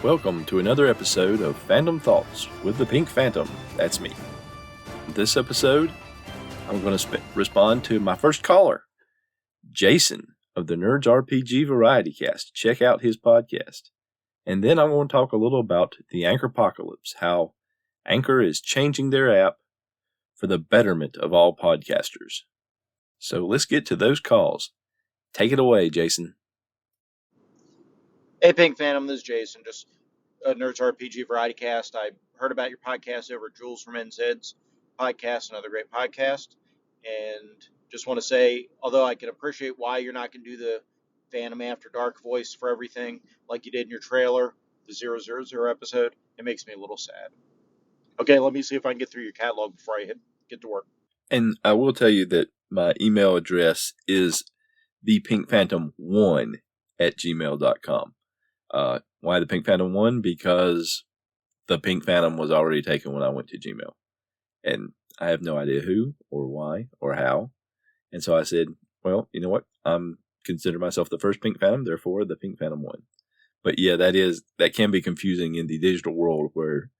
Welcome to another episode of Phantom Thoughts with the Pink Phantom. That's me. This episode, I'm going to respond to my first caller, Jason of the Nerds RPG Variety Cast. Check out his podcast. And then I'm going to talk a little about the Anchorpocalypse, how Anchor is changing their app for the betterment of all podcasters. So let's get to those calls. Take it away, Jason. Hey, Pink Phantom, this is Jason, just a Nerds RPG Variety Cast. I heard about your podcast over at Jules from NZ's podcast, another great podcast. And just want to say, although I can appreciate why you're not going to do the Phantom After Dark voice for everything like you did in your trailer, the 000 episode, it makes me a little sad. Okay, let me see if I can get through your catalog before I get to work. And I will tell you that my email address is thepinkphantom1@gmail.com. Why the Pink Phantom 1? Because the Pink Phantom was already taken when I went to Gmail. And I have no idea who or why or how. And so I said, well, you know what? I'm consider myself the first Pink Phantom, therefore the Pink Phantom 1. But yeah, that can be confusing in the digital world where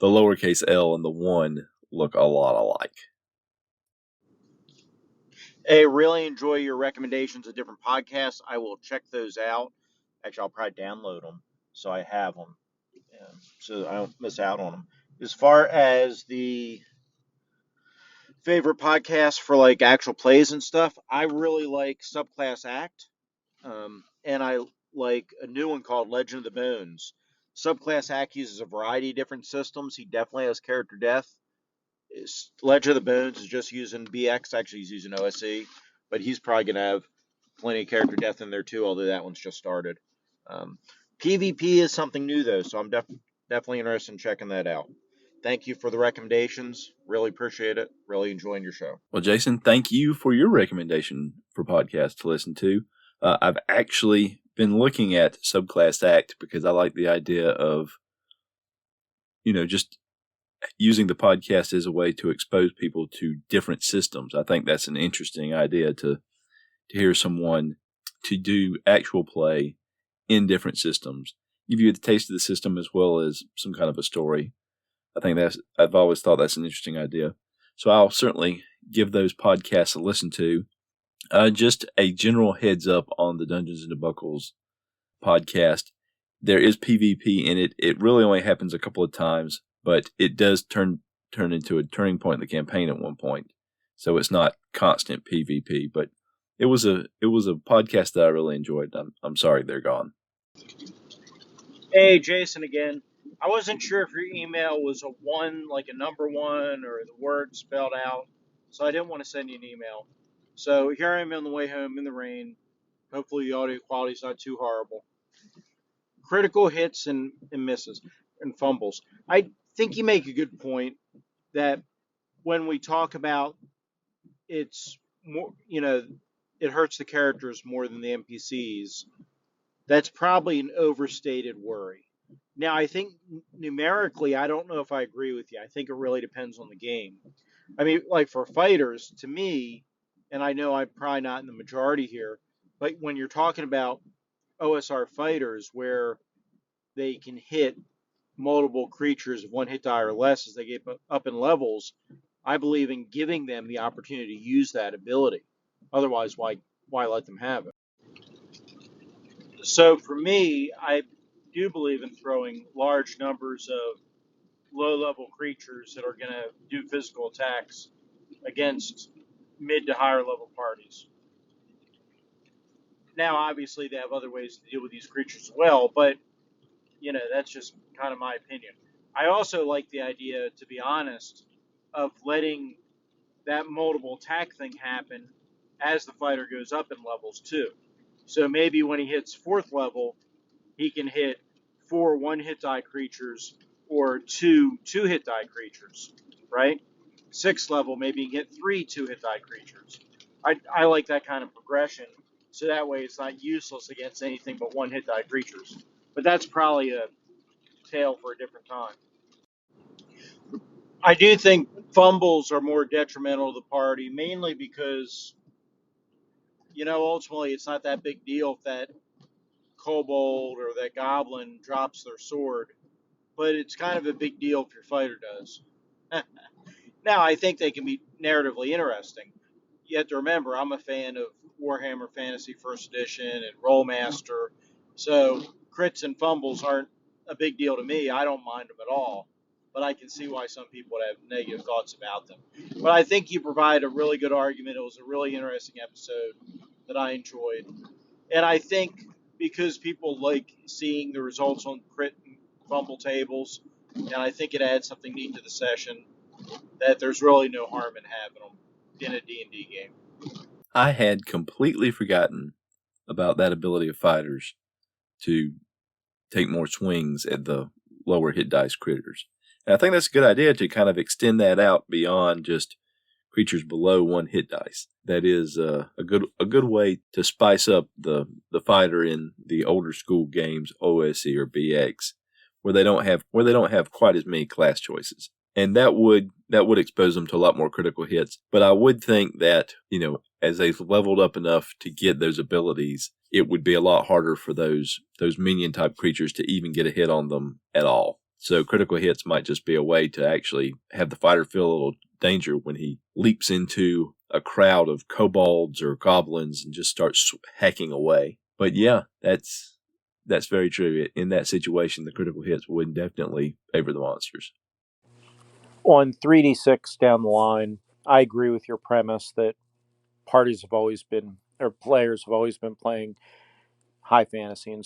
the lowercase L and the 1 look a lot alike. Hey, really enjoy your recommendations of different podcasts. I will check those out. Actually, I'll probably download them so I have them, so I don't miss out on them. As far as the favorite podcasts for like actual plays and stuff, I really like Subclass Act, and I like a new one called Legend of the Bones. Subclass Act uses a variety of different systems. He definitely has character death. Legend of the Bones is just using BX. Actually, he's using OSE, but he's probably going to have plenty of character death in there too, although that one's just started. PvP is something new, though, so I'm definitely interested in checking that out. Thank you for the recommendations. Really appreciate it. Really enjoying your show. Well, Jason, thank you for your recommendation for podcasts to listen to. I've actually been looking at Subclass Act because I like the idea of, just using the podcast as a way to expose people to different systems. I think that's an interesting idea to hear someone to do actual play in different systems, give you a taste of the system as well as some kind of a story. I've always thought that's an interesting idea. So I'll certainly give those podcasts a listen to. Just a general heads up on the Dungeons and Debuckles podcast. There is PvP in it. It really only happens a couple of times, but it does turn into a turning point in the campaign at one point. So it's not constant PvP, but it was a podcast that I really enjoyed. I'm sorry they're gone. Hey, Jason again. I wasn't sure if your email was a 1, like a number 1, or the word spelled out, so I didn't want to send you an email. So here I am on the way home in the rain. Hopefully the audio quality's not too horrible. Critical hits and misses and fumbles. I think you make a good point that when we talk about it's more, it hurts the characters more than the NPCs. That's probably an overstated worry. Now, I think numerically, I don't know if I agree with you. I think it really depends on the game. I mean, like for fighters, to me, and I know I'm probably not in the majority here, but when you're talking about OSR fighters where they can hit multiple creatures of one hit die or less as they get up in levels, I believe in giving them the opportunity to use that ability. Otherwise, why let them have it? So for me, I do believe in throwing large numbers of low-level creatures that are going to do physical attacks against mid to higher level parties. Now, obviously, they have other ways to deal with these creatures as well, but, that's just kind of my opinion. I also like the idea, to be honest, of letting that multiple attack thing happen as the fighter goes up in levels, too. So maybe when he hits 4th level, he can hit 4 one-hit die creatures or 2 two-hit die creatures, right? 6th level, maybe you get 3 two-hit die creatures. I like that kind of progression, so that way it's not useless against anything but one-hit die creatures. But that's probably a tale for a different time. I do think fumbles are more detrimental to the party, mainly because, ultimately it's not that big deal if that kobold or that goblin drops their sword, but it's kind of a big deal if your fighter does. Now, I think they can be narratively interesting. You have to remember, I'm a fan of Warhammer Fantasy First Edition and Rollmaster, so crits and fumbles aren't a big deal to me. I don't mind them at all, but I can see why some people would have negative thoughts about them. But I think you provide a really good argument. It was a really interesting episode that I enjoyed, and I think because people like seeing the results on crit and fumble tables, and I think it adds something neat to the session, that there's really no harm in having them in a D&D game. I had completely forgotten about that ability of fighters to take more swings at the lower hit dice critters. And I think that's a good idea to kind of extend that out beyond just creatures below 1 hit dice. That is a good way to spice up the fighter in the older school games, OSE or BX, where they don't have quite as many class choices. And that would expose them to a lot more critical hits. But I would think that, as they've leveled up enough to get those abilities, it would be a lot harder for those minion type creatures to even get a hit on them at all. So critical hits might just be a way to actually have the fighter feel a little danger when he leaps into a crowd of kobolds or goblins and just starts hacking away. But yeah, that's very true. In that situation, the critical hits would definitely favor the monsters. On 3d6 down the line, I agree with your premise that players have always been playing high fantasy and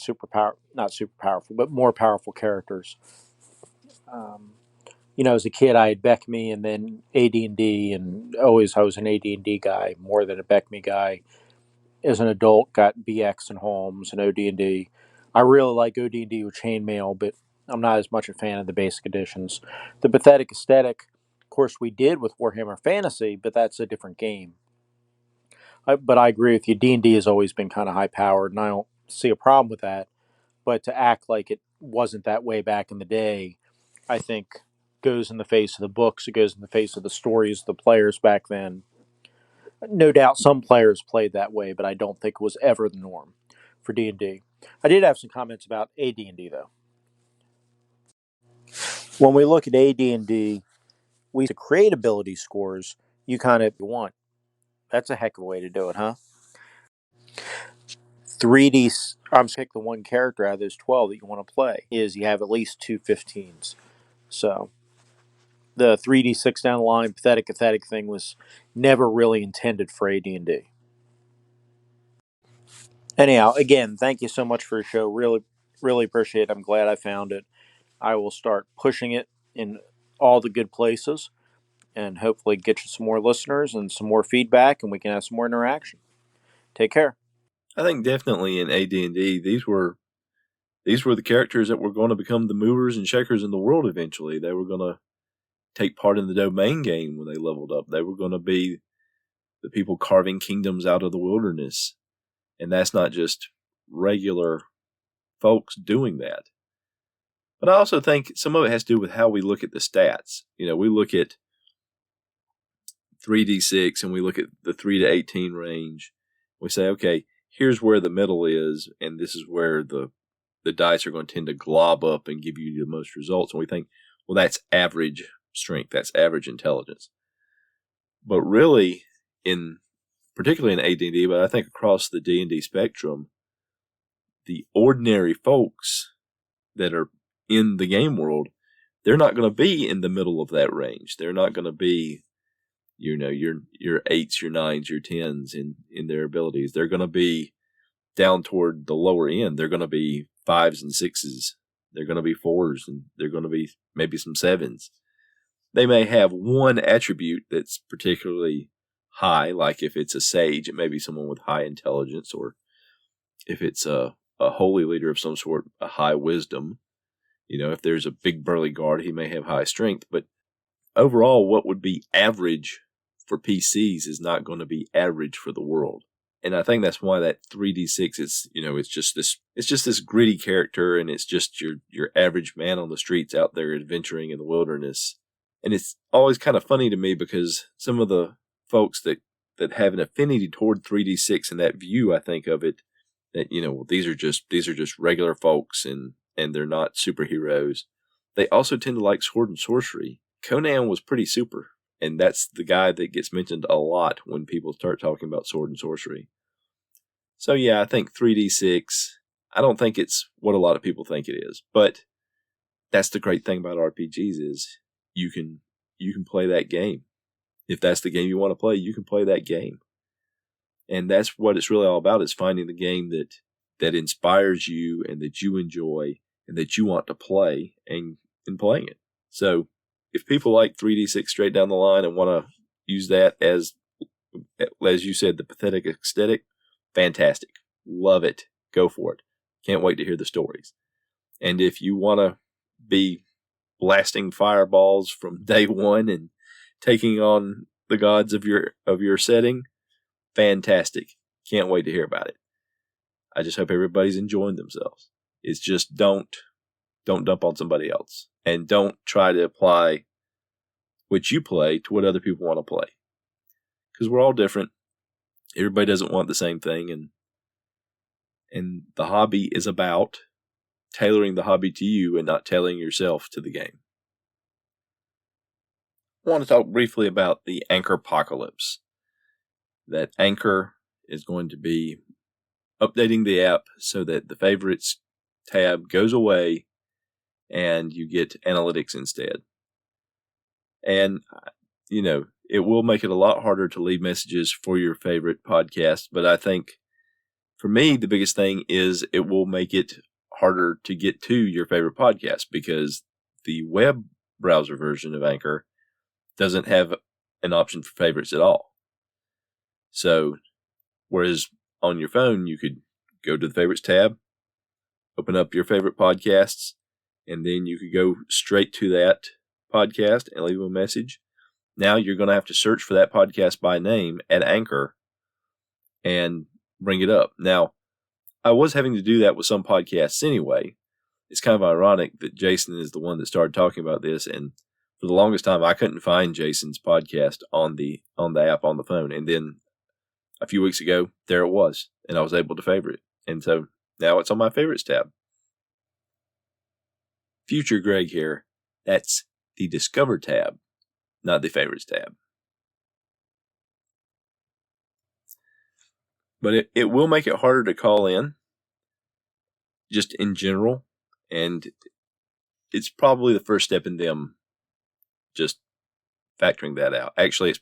not super powerful, but more powerful characters. As a kid, I had Beckme and then AD&D, and always I was an AD&D guy more than a Beckme guy. As an adult, got BX and Holmes and OD&D. I really like OD&D with Chainmail, but I'm not as much a fan of the basic editions. The pathetic aesthetic, of course, we did with Warhammer Fantasy, but that's a different game. But I agree with you. D&D has always been kind of high powered, and I don't see a problem with that. But to act like it wasn't that way back in the day, I think goes in the face of the books. It goes in the face of the stories of the players back then. No doubt some players played that way, but I don't think it was ever the norm for D&D. I did have some comments about AD&D, though. When we look at AD&D, we create ability scores. You kind of want. That's a heck of a way to do it, huh? 3D, I'm pick the one character out of those 12 that you want to play, is you have at least 2 15s. So the 3D6 down the line, pathetic thing was never really intended for AD&D. Anyhow, again, thank you so much for your show. Really, really appreciate it. I'm glad I found it. I will start pushing it in all the good places and hopefully get you some more listeners and some more feedback, and we can have some more interaction. Take care. I think definitely in AD&D, these were the characters that were going to become the movers and shakers in the world eventually. They were going to take part in the domain game when they leveled up. They were going to be the people carving kingdoms out of the wilderness. And that's not just regular folks doing that. But I also think some of it has to do with how we look at the stats. We look at 3d6 and we look at the 3 to 18 range. We say, okay, here's where the middle is, and this is where the dice are going to tend to glob up and give you the most results. And we think, well, that's average strength, that's average intelligence. But really, particularly in AD&D, but I think across the D&D spectrum, the ordinary folks that are in the game world, they're not going to be in the middle of that range. They're not going to be, your 8s, your 9s, your 10s in their abilities. They're going to be down toward the lower end. They're going to be 5s and 6s. They're going to be 4s, and they're going to be maybe some 7s. They may have one attribute that's particularly high, like if it's a sage, it may be someone with high intelligence, or if it's a holy leader of some sort, a high wisdom. If there's a big burly guard, he may have high strength. But overall, what would be average for PCs is not going to be average for the world. And I think that's why that 3d6 is, it's just this gritty character, and it's just your average man on the streets out there adventuring in the wilderness. And it's always kind of funny to me because some of the folks that have an affinity toward 3d6 and that view, I think of it, that, these are just regular folks and they're not superheroes. They also tend to like sword and sorcery. Conan was pretty super, and that's the guy that gets mentioned a lot when people start talking about sword and sorcery. So yeah, I think 3D6, I don't think it's what a lot of people think it is, but that's the great thing about RPGs is you can play that game. If that's the game you want to play, you can play that game. And that's what it's really all about, is finding the game that inspires you and that you enjoy and that you want to play and playing it. So if people like 3D6 straight down the line and want to use that as you said, the pathetic aesthetic, fantastic. Love it. Go for it. Can't wait to hear the stories. And if you want to be blasting fireballs from day one and taking on the gods of your setting, fantastic. Can't wait to hear about it. I just hope everybody's enjoying themselves. It's just don't dump on somebody else, and don't try to apply what you play to what other people want to play, because we're all different. Everybody doesn't want the same thing, and the hobby is about tailoring the hobby to you and not tailoring yourself to the game. I want to talk briefly about the Anchorpocalypse. That Anchor is going to be updating the app so that the favorites tab goes away and you get analytics instead. And, it will make it a lot harder to leave messages for your favorite podcast. But I think for me, the biggest thing is it will make it harder to get to your favorite podcast, because the web browser version of Anchor doesn't have an option for favorites at all. So, whereas on your phone, you could go to the favorites tab, open up your favorite podcasts, and then you could go straight to that podcast and leave a message. Now you're going to have to search for that podcast by name at Anchor and bring it up. Now, I was having to do that with some podcasts anyway. It's kind of ironic that Jason is the one that started talking about this, and for the longest time I couldn't find Jason's podcast on the app on the phone. And then a few weeks ago, there it was, and I was able to favorite it. And so now it's on my favorites tab. Future Greg here. That's the Discover tab, not the favorites tab. But it will make it harder to call in, just in general. And it's probably the first step in them just factoring that out. Actually, this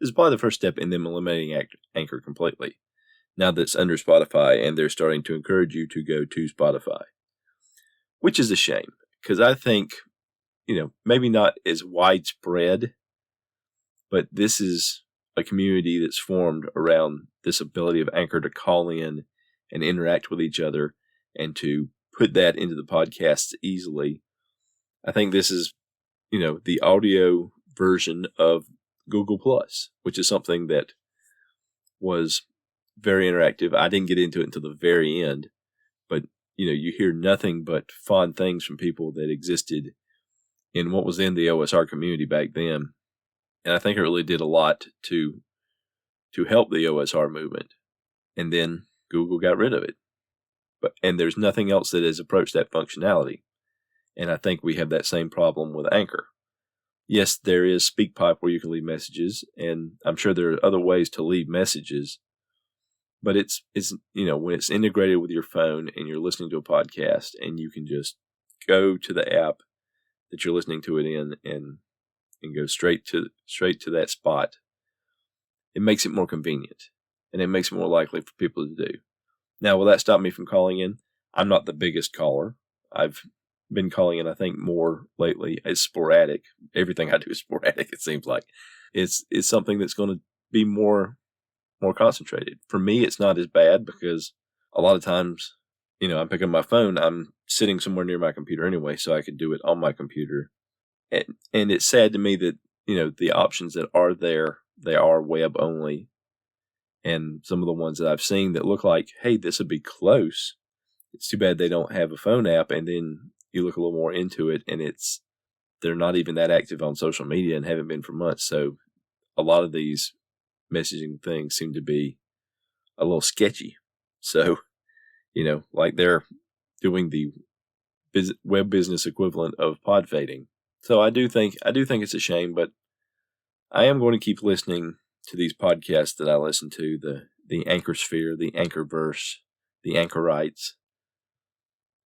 is probably the first step in them eliminating Anchor completely. Now that it's under Spotify, and they're starting to encourage you to go to Spotify, which is a shame, because I think, maybe not as widespread, but this is a community that's formed around this ability of Anchor to call in and interact with each other and to put that into the podcasts easily. I think this is, the audio version of Google Plus, which is something that was very interactive. I didn't get into it until the very end, but you hear nothing but fond things from people that existed in what was in the OSR community back then. And I think it really did a lot to help the OSR movement. And then Google got rid of it. And there's nothing else that has approached that functionality. And I think we have that same problem with Anchor. Yes, there is SpeakPipe where you can leave messages, and I'm sure there are other ways to leave messages. But it's when it's integrated with your phone and you're listening to a podcast, and you can just go to the app that you're listening to it in and go straight to that spot, it makes it more convenient, and it makes it more likely for people to do. Now, will that stop me from calling in? I'm not the biggest caller. I've been calling in, I think, more lately. It's sporadic. Everything I do is sporadic, it seems like. It's something that's going to be more concentrated. For me, it's not as bad, because a lot of times, I'm picking up my phone. I'm sitting somewhere near my computer anyway, so I could do it on my computer. And it's sad to me that, the options that are there, they are web only. And some of the ones that I've seen that look like, hey, this would be close. It's too bad they don't have a phone app. And then you look a little more into it, and they're not even that active on social media and haven't been for months. So a lot of these messaging things seem to be a little sketchy. So like they're doing the web business equivalent of pod fading. So I do think it's a shame, but I am going to keep listening to these podcasts that I listen to, the Anchorsphere, the Anchorverse, the Anchorites,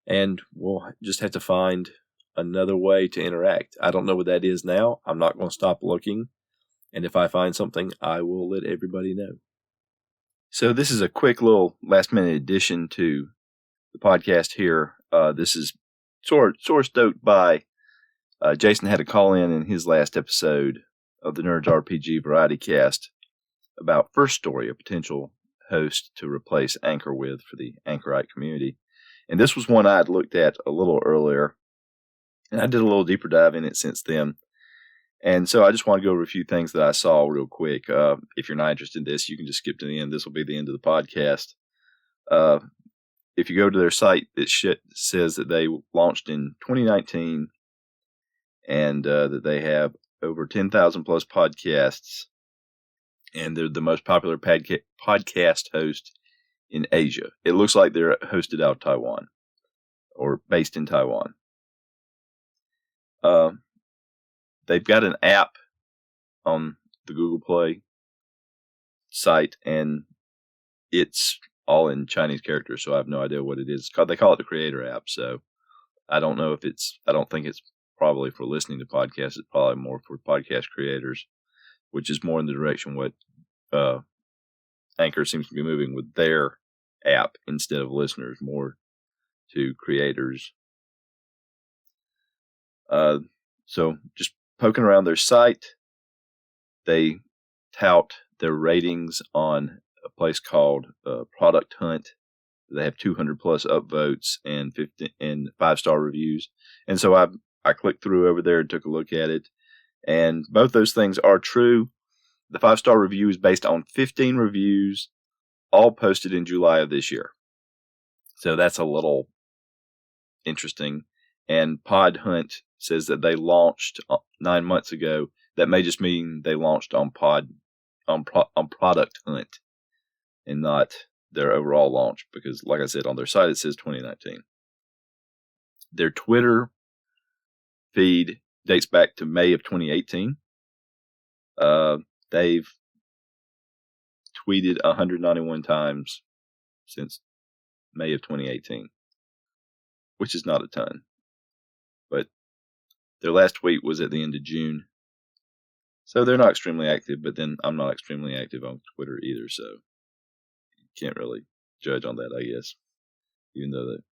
and we'll just have to find another way to interact. I don't know what that is now. I'm not going to stop looking, and if I find something, I will let everybody know. So this is a quick little last-minute addition to the podcast here. This is sort of stoked by Jason had a call in his last episode of the Nerds RPG Variety Cast about First Story, a potential host to replace Anchor with for the Anchorite community. And this was one I had looked at a little earlier, and I did a little deeper dive in it since then. And so I just want to go over a few things that I saw real quick. If you're not interested in this, you can just skip to the end. This will be the end of the podcast. If you go to their site, it says that they launched in 2019 and that they have over 10,000 plus podcasts, and they're the most popular podcast host in Asia. It looks like they're hosted out of Taiwan or based in Taiwan. They've got an app on the Google Play site, and it's all in Chinese characters, so I have no idea what it is. They call it the Creator app, so I don't know if I don't think it's probably for listening to podcasts. It's probably more for podcast creators, which is more in the direction what Anchor seems to be moving with their app instead of listeners, more to creators. So just poking around their site, they tout their ratings on a place called Product Hunt. They have 200 plus upvotes and 5-star reviews. And so I clicked through over there and took a look at it. And both those things are true. The 5-star review is based on 15 reviews, all posted in July of this year. So that's a little interesting. And Pod Hunt says that they launched 9 months ago. That may just mean they launched on Product Hunt and not their overall launch, because like I said, on their site it says 2019. Their Twitter feed dates back to May of 2018. They've tweeted 191 times since May of 2018, which is not a ton. But their last tweet was at the end of June. So they're not extremely active, but then I'm not extremely active on Twitter either, so you can't really judge on that, I guess. Even though that,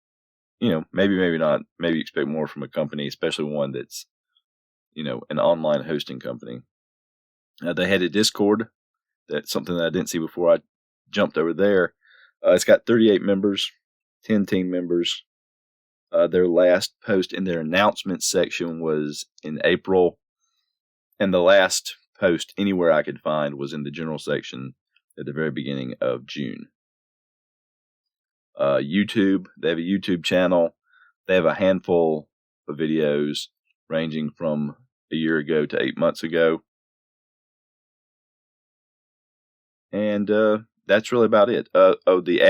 maybe not. Maybe expect more from a company, especially one that's, an online hosting company. They had a Discord. That's something that I didn't see before I jumped over there. It's got 38 members, 10 team members. Their last post in their announcements section was in April, and the last post anywhere I could find was in the general section at the very beginning of June. YouTube, they have a YouTube channel. They have a handful of videos ranging from a year ago to 8 months ago. And that's really about it. The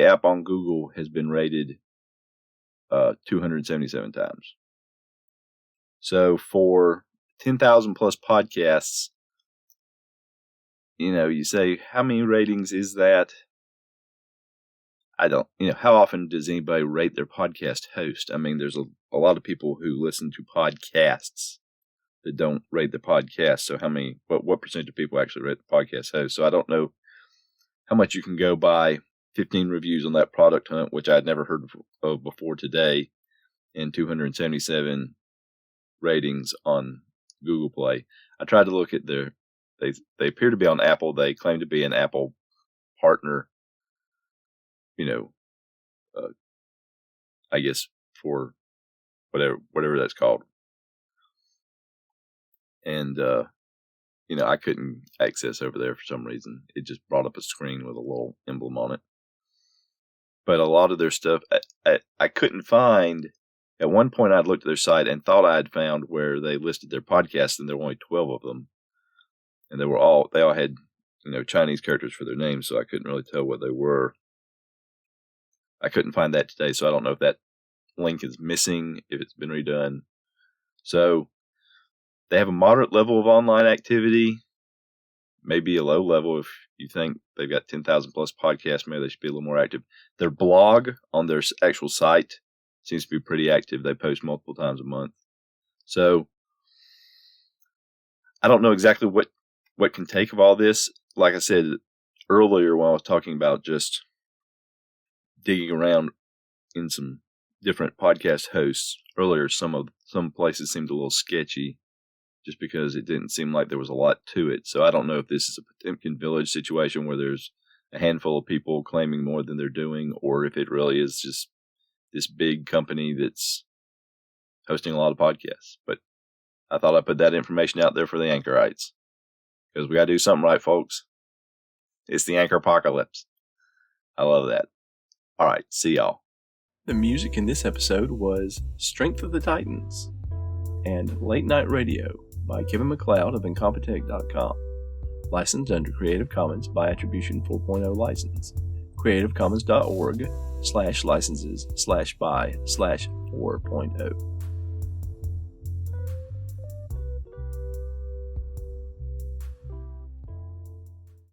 app on Google has been rated 277 times. So for 10,000 plus podcasts, you say, how many ratings is that? I don't, how often does anybody rate their podcast host? I mean, there's a lot of people who listen to podcasts that don't rate the podcast. So what percentage of people actually rate the podcast host? So I don't know how much you can go by 15 reviews on that Product Hunt, which I'd never heard of before today, and 277 ratings on Google Play. I tried to look at they appear to be on Apple. They claim to be an Apple partner, I guess for whatever that's called. And, I couldn't access over there for some reason. It just brought up a screen with a little emblem on it. But a lot of their stuff, I couldn't find. At one point, I'd looked at their site and thought I had found where they listed their podcasts, and there were only 12 of them. And they all had, Chinese characters for their names, so I couldn't really tell what they were. I couldn't find that today, so I don't know if that link is missing, if it's been redone. So they have a moderate level of online activity, maybe a low level if you think they've got 10,000 plus podcasts, maybe they should be a little more active. Their blog on their actual site seems to be pretty active. They post multiple times a month. So I don't know exactly what can take of all this. Like I said earlier when I was talking about just digging around in some different podcast hosts earlier, some places seemed a little sketchy just because it didn't seem like there was a lot to it. So I don't know if this is a Potemkin Village situation where there's a handful of people claiming more than they're doing, or if it really is just this big company that's hosting a lot of podcasts. But I thought I'd put that information out there for the anchorites, because we got to do something right, folks. It's the Anchorpocalypse. I love that. All right, see y'all. The music in this episode was Strength of the Titans and Late Night Radio by Kevin MacLeod of Incompetech.com. Licensed under Creative Commons by Attribution 4.0 license. CreativeCommons.org/licenses/by/4.0.